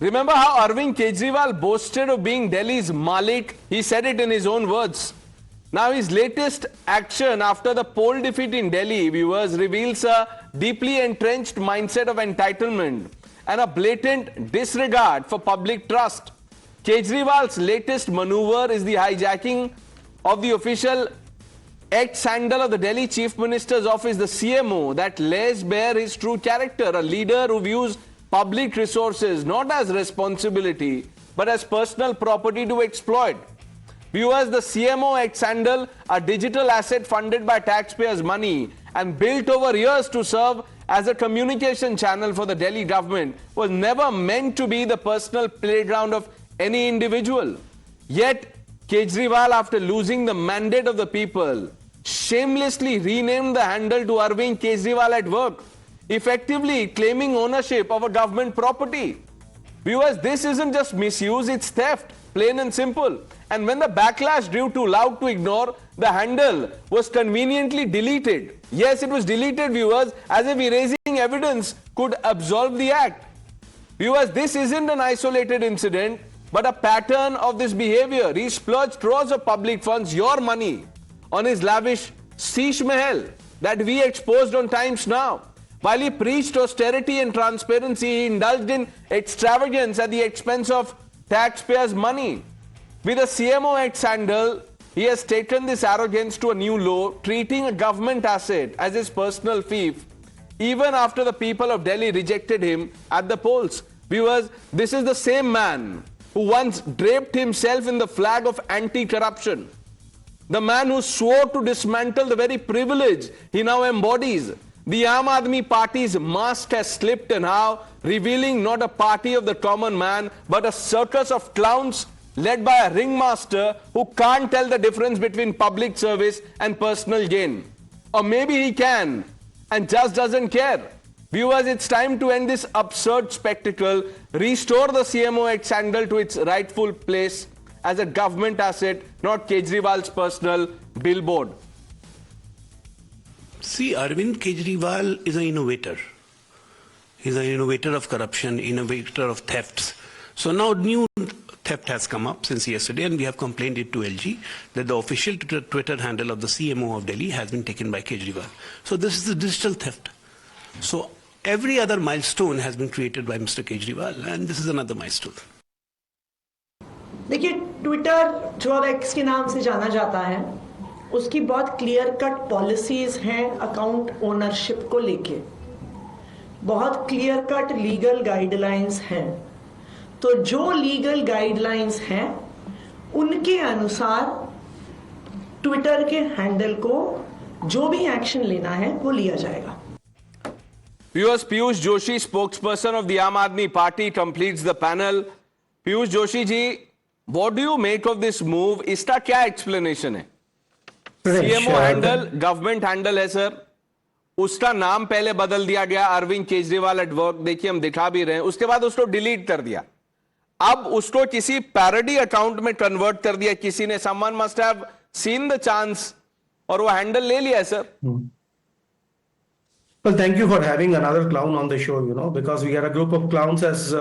Remember how Arvind Kejriwal boasted of being Delhi's Malik? He said it in his own words. Now his latest action after the poll defeat in Delhi, viewers, reveals a deeply entrenched mindset of entitlement and a blatant disregard for public trust. Kejriwal's latest maneuver is the hijacking of the official ex-handle of the Delhi Chief Minister's office, the CMO, that lays bare his true character, a leader who views public resources not as responsibility but as personal property to exploit. Viewers, the CMO ex-handle, a digital asset funded by taxpayers' money and built over years to serve as a communication channel for the Delhi government, was never meant to be the personal playground of any individual. Yet, Kejriwal, after losing the mandate of the people, shamelessly renamed the handle to Arvind Kejriwal at work, effectively claiming ownership of a government property. Viewers, this isn't just misuse, it's theft, plain and simple. And when the backlash grew too loud to ignore, the handle was conveniently deleted. Yes, it was deleted, viewers, as if erasing evidence could absolve the act. Viewers, this isn't an isolated incident, but a pattern of this behavior. He splurged crores of public funds, your money, on his lavish Sheesh Mahal that we exposed on Times Now. While he preached austerity and transparency, he indulged in extravagance at the expense of taxpayers' money. With a CMO ex-handle, he has taken this arrogance to a new low, treating a government asset as his personal fief, even after the people of Delhi rejected him at the polls. Viewers, this is the same man who once draped himself in the flag of anti-corruption. The man who swore to dismantle the very privilege he now embodies. The Aam Aadmi Party's mask has slipped and how, revealing not a party of the common man, but a circus of clowns led by a ringmaster who can't tell the difference between public service and personal gain. Or maybe he can and just doesn't care. Viewers, it's time to end this absurd spectacle, restore the CMO ex-handle to its rightful place as a government asset, not Kejriwal's personal billboard. See, Arvind Kejriwal is an innovator. He's an innovator of corruption, innovator of thefts. So now new theft has come up since yesterday, and we have complained it to LG that the official Twitter handle of the CMO of Delhi has been taken by Kejriwal. So this is the digital theft. So every other milestone has been created by Mr. Kejriwal, and this is another milestone. देखिए, Twitter जो और x के नाम से जाना जाता है, उसकी बहुत क्लियर कट पॉलिसीज हैं अकाउंट ओनरशिप को लेके, बहुत क्लियर कट लीगल गाइडलाइंस हैं. तो जो लीगल गाइडलाइंस हैं उनके अनुसार ट्विटर के हैंडल को जो भी एक्शन लेना है वो लिया जाएगा. Viewers, Piyush Joshi, spokesperson of the Aam Aadmi Party, completes the panel. Piyush Joshi ji, what do you make of this move? इसका क्या explanation है? CMO हैंडल गवर्नमेंट हैंडल है सर, उसका नाम पहले बदल दिया गया अरविंद केजरीवाल एट वर्क, देखिए हम दिखा भी रहे हैं, उसके बाद उसको डिलीट कर दिया, अब उसको किसी पैरोडी अकाउंट में कन्वर्ट कर दिया किसी ने. Someone must have seen the chance और वो हैंडल ले लिया है sir. Well, thank you for having another clown on the show, because we are a group of clowns, as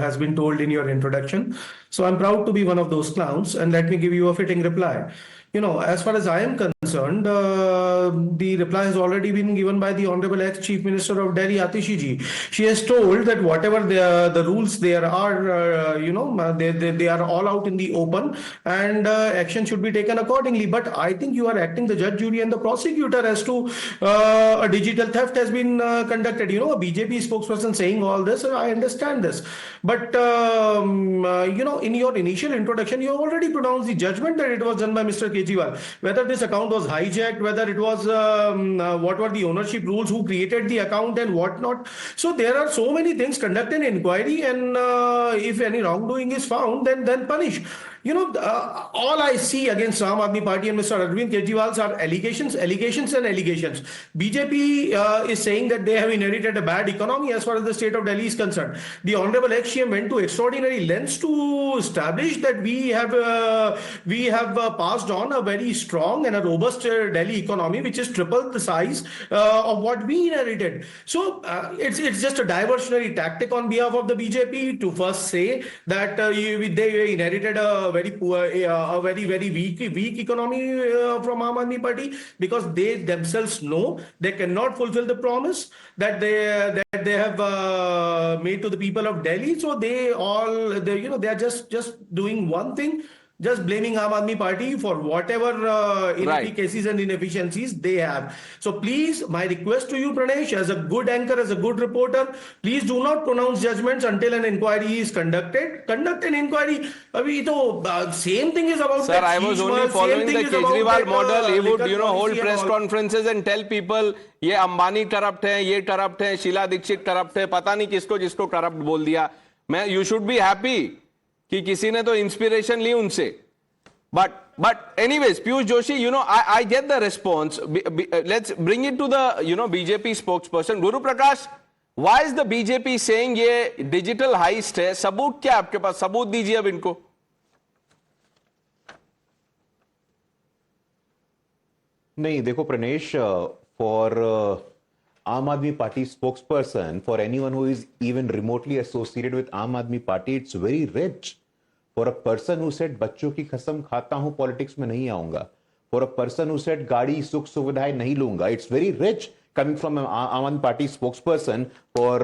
has been told in your introduction. So I'm proud to be one of those clowns, and let me give you a fitting reply. As far as I am concerned, the reply has already been given by the Honorable ex-Chief Minister of Delhi, Atishi ji. She has told that whatever the rules there are, they are all out in the open, and action should be taken accordingly. But I think you are acting the judge, jury, and the prosecutor as to a digital theft has been conducted. A BJP spokesperson saying all this, I understand this. But, in your initial introduction, you have already pronounced the judgment that it was done by Mr. Kejriwal. Whether this account was hijacked, whether it was what were the ownership rules, who created the account and what not. So there are so many things. Conduct an inquiry, and if any wrongdoing is found, then punish. all I see against Aam Aadmi Party and Mr. Arvind Kejriwal are allegations, allegations, and allegations. BJP is saying that they have inherited a bad economy as far as the state of Delhi is concerned. The Honorable ex-CM went to extraordinary lengths to establish that we have passed on a very strong and a robust Delhi economy, which is triple the size of what we inherited. So it's just a diversionary tactic on behalf of the BJP to first say that they inherited a very poor, a very weak economy from Aam Aadmi Party, because they themselves know they cannot fulfill the promise that they have made to the people of Delhi. So they are just doing one thing, just blaming Aam Aadmi Party for whatever inefficacies and inefficiencies they have. So please, my request to you, Pranesh, as a good anchor, as a good reporter, please do not pronounce judgments until an inquiry is conducted. Conduct an inquiry. Same thing is about. Sir, I was only following the Kejriwal model. He would, hold press conferences and tell people, ये Ambani corrupt है, ये corrupt है, Sheila Dikshit corrupt है, पता नहीं किसको जिसको corrupt बोल दिया. You should be happy कि किसी ने तो इंस्पिरेशन ली उनसे. But anyways, Piyush Joshi, I get the response. Let's bring it to the BJP spokesperson Guru Prakash. Why is the BJP saying ये digital heist है? सबूत क्या आपके पास? सबूत दीजिए अब इनको. नहीं, देखो Pranesh, for Aam Aadmi Party spokesperson, for anyone who is even remotely associated with Aam Aadmi Party, it's very rich. For a person who said बच्चों की कसम खाता हूं, पॉलिटिक्स में नहीं आऊंगा. For a person who said गाड़ी सुख सुविधाएं नहीं लूंगा. It's very rich coming from an Aam Aadmi Party spokesperson for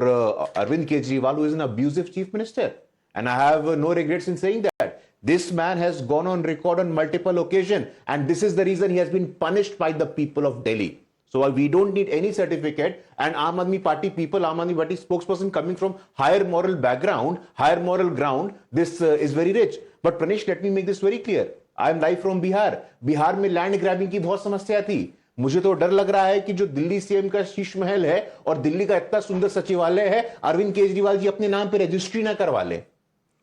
Arvind Kejriwal, who is an abusive chief minister. And I have no regrets in saying that. This man has gone on record on multiple occasions, and this is the reason he has been punished by the people of Delhi. So we don't need any certificate, and Aam Aadmi Party people, Aam Aadmi Party spokesperson coming from higher moral background, higher moral ground, this is very rich. But Pranesh, let me make this very clear. I am live from Bihar. Bihar में land grabbing की बहुत समस्या थी. मुझे तो डर लग रहा है कि जो दिल्ली सीएम का शीश महल है और दिल्ली का इतना सुंदर सचिवालय है, अरविंद केजरीवाल जी अपने नाम पे रजिस्ट्री ना करवा ले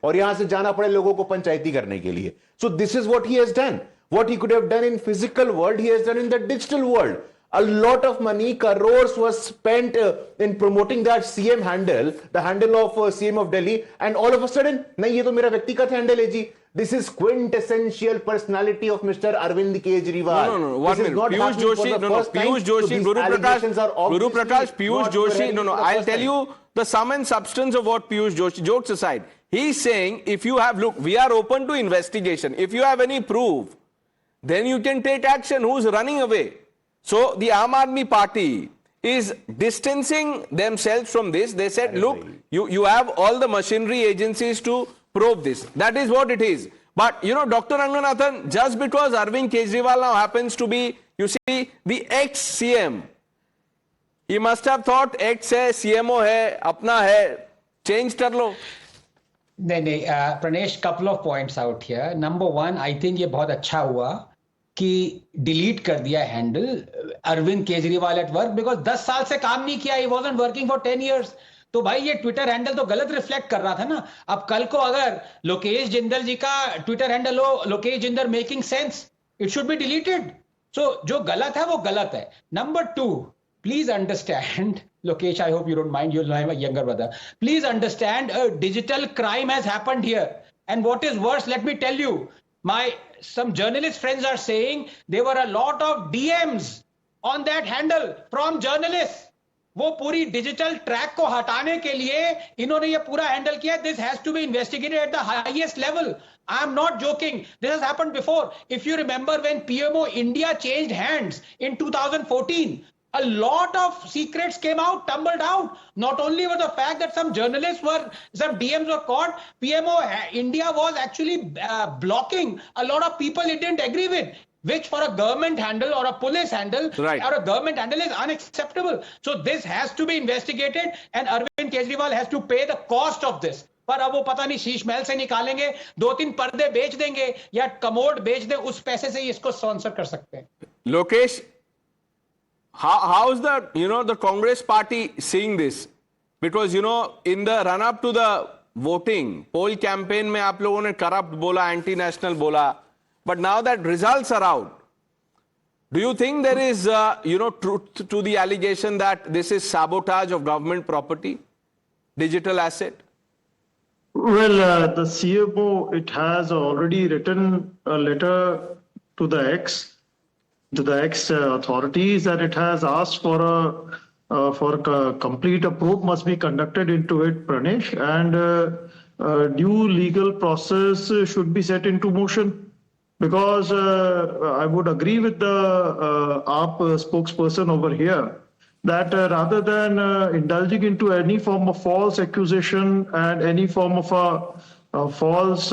और यहां से जाना पड़े लोगों को पंचायती करने के लिए. So this is what he has done. What he could have done in physical world, he has done in the digital world. A lot of money, crores, was spent in promoting that CM handle, the handle of CM of Delhi, and all of a sudden, nahi, ye to mera vyaktigat handle hai ji. This is quintessential personality of Mr. Arvind Kejriwal. No. 1 minute. Piyush Joshi, Piyush Joshi, Guru Prakash, Piyush Joshi, I'll tell you the sum and substance of what Piyush Joshi, jokes aside. He's saying, if you have, look, we are open to investigation. If you have any proof, then you can take action. Who's running away? So the Aam Aadmi Party is distancing themselves from this. They said, look, you have all the machinery agencies to probe this. That is what it is. But, Dr. Ranganathan, just because Arvind Kejriwal now happens to be, you see, the ex-CM, he must have thought ex hai, CMO hai, apna hai, change kar lo. नहीं Pranesh, couple of points out here. Number one, I think ये बहुत अच्छा हुआ कि delete कर दिया handle Arvind Kejriwal at work, because 10 साल से काम नहीं किया, he wasn't working for 10 years. तो भाई ये ट्विटर हैंडल तो गलत रिफ्लेक्ट कर रहा था ना. अब कल को अगर लोकेश जिंदल जी का ट्विटर हैंडल हो, Lokesh Jindal making sense, it should be deleted. So जो गलत है वो गलत है. Number 2, please understand, Lokesh, I hope you don't mind, you're my younger brother. Please understand, a digital crime has happened here. And what is worse, let me tell you, some journalist friends are saying there were a lot of DMs on that handle from journalists. वो पूरी digital track को हटाने के लिए इन्होंने ये पूरा handle किया. This has to be investigated at the highest level. I am not joking, this has happened before. If you remember when PMO India changed hands in 2014, a lot of secrets came out, tumbled out. Not only was the fact that some DMs were caught, PMO India was actually blocking a lot of people it didn't agree with, which for a government handle or a police handle or a government handle is unacceptable. So this has to be investigated and Arvind Kejriwal has to pay the cost of this. पर अब वो पता नहीं शीश महल से निकालेंगे, 2-3 पर्दे बेच देंगे या कमोड बेच दे, उस पैसे से ही इसको स्पॉन्सर कर सकते हैं. Lokesh, how is the Congress party seeing this? Because in the run up to the voting, poll campaign में आप लोगों ने corrupt बोला, anti-national बोला, but now that results are out, do you think there is, truth to the allegation that this is sabotage of government property, digital asset? Well, the CFO, it has already written a letter to the ex authorities, and it has asked for a complete probe must be conducted into it, Pranesh, and due legal process should be set into motion. Because I would agree with the AAP spokesperson over here that rather than indulging into any form of false accusation and any form of a false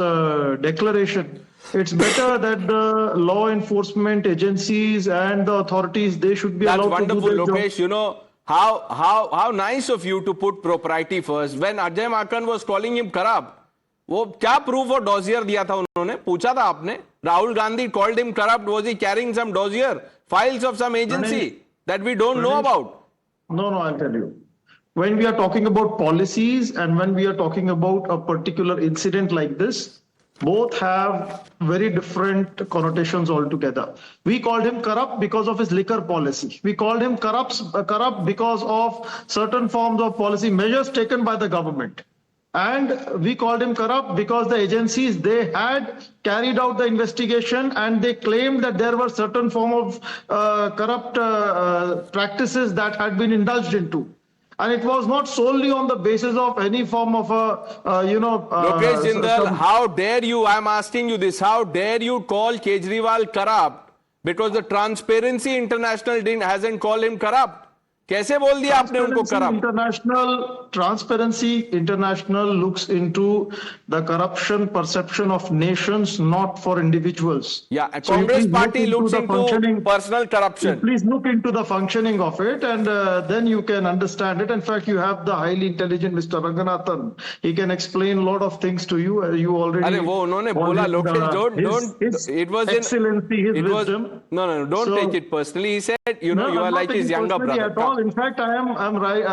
declaration, it's better that the law enforcement agencies and the authorities, they should be That's allowed wonderful, to do their job. Lokesh. You know, how nice of you to put propriety first. When Ajay Makan was calling him corrupt, वो क्या proof और dossier दिया था उन्होंने? पूछा था आपने? Rahul Gandhi called him corrupt. Was he carrying some dossier, files of some agency that we don't know about? No, I'll tell you. When we are talking about policies and when we are talking about a particular incident like this, both have very different connotations altogether. We called him corrupt because of his liquor policy. We called him corrupt because of certain forms of policy measures taken by the government. And we called him corrupt because the agencies, they had carried out the investigation and they claimed that there were certain form of corrupt practices that had been indulged into. And it was not solely on the basis of any form of Lokesh Jindal, how dare you, I'm asking you this, how dare you call Kejriwal corrupt because the Transparency International hasn't called him corrupt? कैसे बोल दिया आपने उनको corrupt? Transparency International looks into the corruption perception of nations, not for individuals. Yeah, So you Congress please party look looks the into functioning- personal corruption. Please look into the functioning of it, and then you can understand it. In fact, you have the highly intelligent Mr. Ranganathan. He can explain a lot of things to you. You already. अरे वो उन्होंने बोला Lokesh, don't, it was excellency, his wisdom. No, don't So- take it personally. He said, you No, are I'm like not his taking younger personally brother. at all. In fact, I'm right.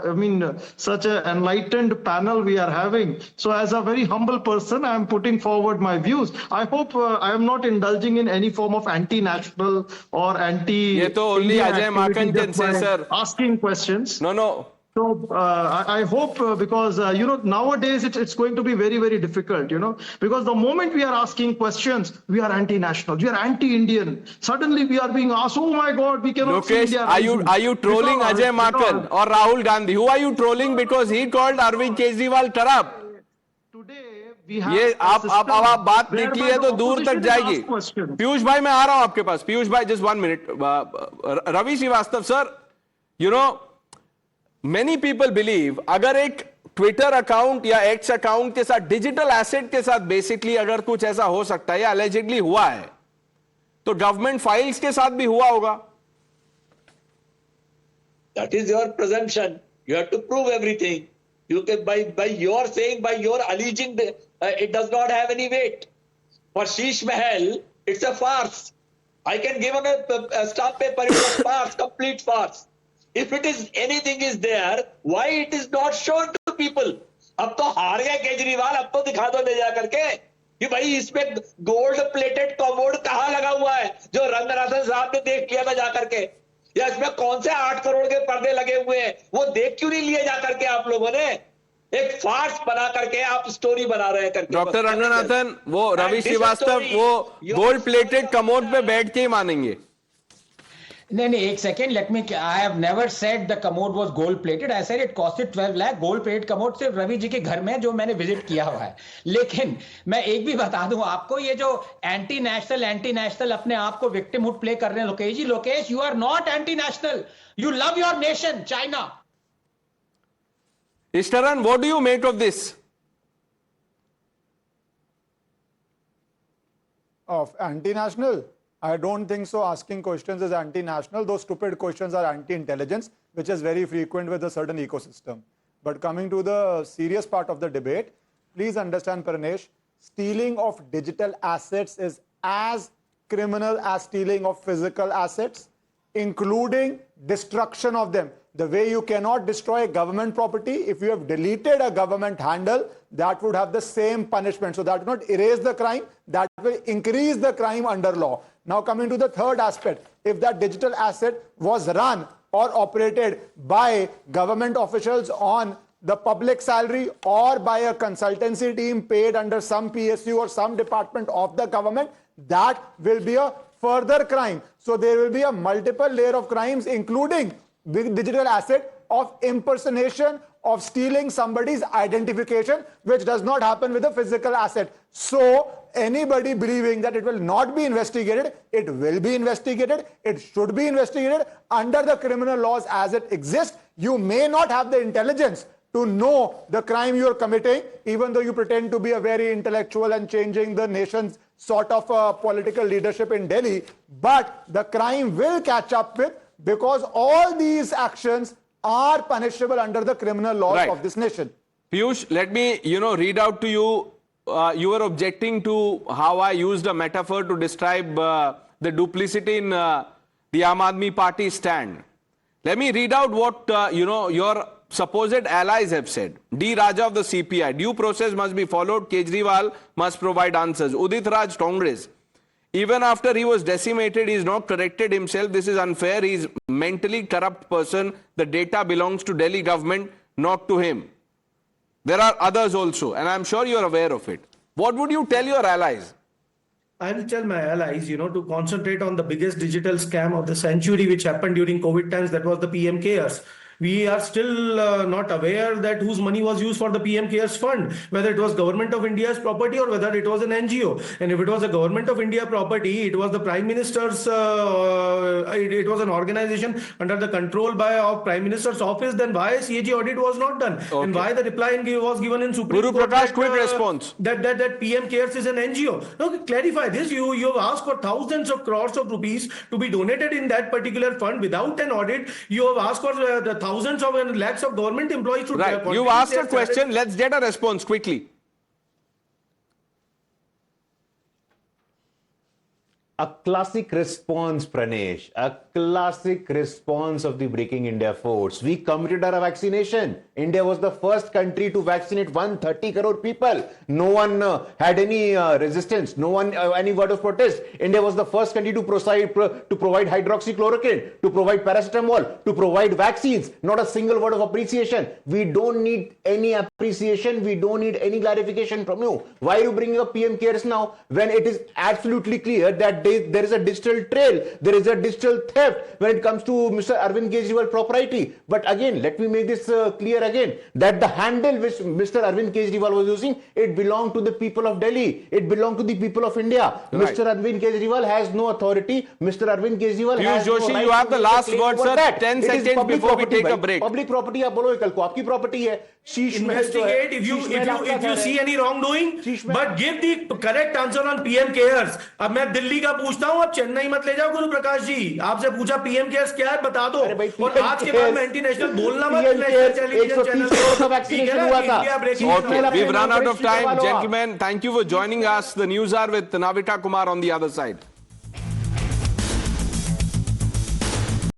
I mean, such an enlightened panel we are having. So, as a very humble person, I'm putting forward my views. I hope I am not indulging in any form of anti-national or anti. ये तो only Indian Ajay activity Makan can just by say, sir. Asking questions. No. So I hope because nowadays it's going to be very, very difficult, because the moment we are asking questions, we are anti-national, we are anti-Indian. Suddenly we are being asked, oh my God, we cannot see Lokesh, India are you trolling Because- Ajay Makan because or Rahul Gandhi? Who are you trolling because he called Arvind Kejriwal corrupt? Today we have ये a आप system बात whereby निकली है तो the दूर तक opposition is जाएगी. asked questions. Piyush भाई मैं आ रहा हूं आपके पास. पीयूष भाई just 1 minute. Ravi Shrivastava sir, many people believe अगर एक ट्विटर अकाउंट या एक्स अकाउंट के साथ डिजिटल एसेट के साथ बेसिकली अगर कुछ ऐसा हो सकता है या अलेजिडली हुआ है तो गवर्नमेंट फाइल्स के साथ भी हुआ होगा. That is your presumption. You have to prove everything. You can by your saying, by your alleging, it does not have any weight. For Sheesh Mahal, it's a farce. I can give him a stamp paper. It's a farce, complete farce. If it is anything is there, why it is not shown to people? अब तो हार गए केजरीवाल, अब तो दिखा दो ले जा करके कि भाई इसमें गोल्ड प्लेटेड कमोड कहाँ लगा हुआ है जो रंगनाथन साहब ने देख लिया था जाकर के, या इसमें कौन से 8 करोड़ के पर्दे लगे हुए हैं वो देख क्यों नहीं लिए जा करके आप लोगों ने? एक फार्स बना करके आप स्टोरी बना रहे हैं करके. डॉक्टर रंगनाथन वो रवि श्रीवास्तव वो गोल्ड प्लेटेड कमोड पे बैठ के ही मानेंगे. नहीं एक second, let me, I have never said the commode was gold plated. I said it costed 12 lakh. Gold plated commode सिर्फ रवि जी के घर में जो मैंने विजिट किया हुआ है. लेकिन मैं एक भी बता दूं आपको, ये जो एंटी नेशनल अपने आप को विक्टिमहुड प्ले कर रहे हैं Lokesh ji, Lokesh you are not anti national, you love your nation China. Ishtaran, what do you make of this? Of anti-national? I don't think so. Asking questions is anti-national. Those stupid questions are anti-intelligence, which is very frequent with a certain ecosystem. But coming to the serious part of the debate, please understand, Pranesh, stealing of digital assets is as criminal as stealing of physical assets, including destruction of them. the way you cannot destroy government property, if you have deleted a government handle, that would have the same punishment. So that will not erase the crime, that will increase the crime under law. Now coming to the third aspect, if that digital asset was run or operated by government officials on the public salary or by a consultancy team paid under some PSU or some department of the government, that will be a further crime. So there will be a multiple layer of crimes, including big digital asset of impersonation, of stealing somebody's identification, which does not happen with a physical asset. So anybody believing that it will not be investigated, it will be investigated, it should be investigated under the criminal laws as it exists. You may not have the intelligence to know the crime you are committing, even though you pretend to be a very intellectual and changing the nation's sort of political leadership in Delhi, but the crime will catch up with, because all these actions are punishable under the criminal laws of this nation. Piyush, let me, read out to you. You were objecting to how I used a metaphor to describe the duplicity in the Aam Aadmi Party stand. Let me read out what, your supposed allies have said. D. Raja of the CPI, due process must be followed. Kejriwal must provide answers. Udit Raj, Congress. Even after he was decimated, he is not corrected himself. This is unfair. He is mentally corrupt person. The data belongs to Delhi government, not to him. There are others also, and I'm sure you're aware of it. What would you tell your allies? I will tell my allies, to concentrate on the biggest digital scam of the century, which happened during COVID times. That was the PM Cares. We are still not aware that whose money was used for the PM Cares fund, whether it was Government of India's property or whether it was an NGO. And if it was a Government of India property, it was the Prime Minister's, it was an organization under the control of Prime Minister's office, then why CAG audit was not done? Okay. And why the reply was given in Supreme Guru Court Prakash, quick response. That PM Cares is an NGO. Now, clarify this. You have asked for thousands of crores of rupees to be donated in that particular fund without an audit. You have asked for the thousands of and lakhs of government employees to Right. You've asked a question. Let's get a response quickly. A classic response, Pranesh. A classic response of the Breaking India force. We committed our vaccination. India was the first country to vaccinate 130 crore people. No one had any resistance. No one any word of protest. India was the first country to provide hydroxychloroquine, to provide paracetamol, to provide vaccines. Not a single word of appreciation. We don't need any appreciation. We don't need any clarification from you. Why are you bringing up PM Cares now when it is absolutely clear that there is a digital trail, there is a digital theft when it comes to Mr. Arvind Kejriwal propriety. But again, let me make this clear again, that the handle which Mr. Arvind Kejriwal was using, it belonged to the people of Delhi. It belonged to the people of India. Right. Mr. Arvind Kejriwal has no authority. Mr. Arvind Kejriwal has no Joshi, right you have to the make a last claim word, over sir. that. 10 It is seconds public before we property, take a bhai. break. Public property आप बोलो कल को आपकी property है. शीश महल जो है, Investigate if Sheesh Mahal आपका you घर है. see any wrongdoing, Sheesh Mahal- but give the correct answer on PM Cares. अब मैं दिल्ली का पूछता हूँ, अब चेन्नई मत ले जाओ गुरु प्रकाश जी. आपसे पूछा PM Cares क्या है, बता दो. अरे भाई, और PM आज के बाद में Cares- इंटरनेशनल बोलना मत. PM national Cares television 130 channel crore का ठीक है vaccination ना, हुआ कि था. इंडिया ब्रेकिंग शीश Okay, महल we've अपने run out of inaugurated time, करवा लो आप. gentlemen. Thank you for joining us. The news are with Navita Kumar on the other side.